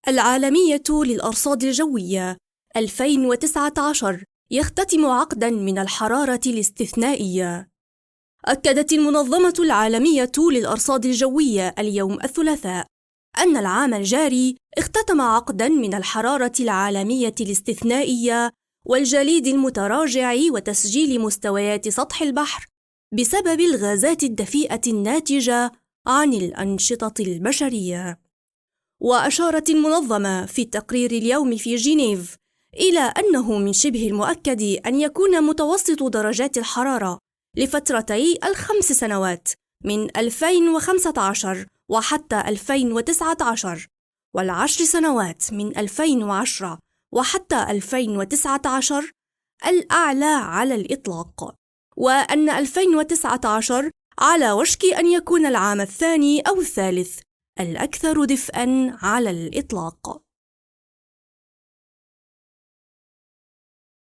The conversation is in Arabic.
العالمية للأرصاد الجوية 2019 يختتم عقداً من الحرارة الاستثنائية. أكدت المنظمة العالمية للأرصاد الجوية اليوم الثلاثاء أن العام الجاري اختتم عقداً من الحرارة العالمية الاستثنائية والجليد المتراجع وتسجيل مستويات سطح البحر بسبب الغازات الدفيئة الناتجة عن الأنشطة البشرية. وأشارت المنظمة في التقرير اليومي في جنيف إلى أنه من شبه المؤكد أن يكون متوسط درجات الحرارة لفترتي ال5 سنوات من 2015 وحتى 2019 وال10 سنوات من 2010 وحتى 2019 الأعلى على الإطلاق، وأن 2019 على وشك أن يكون العام الثاني أو الثالث الأكثر دفئاً على الإطلاق.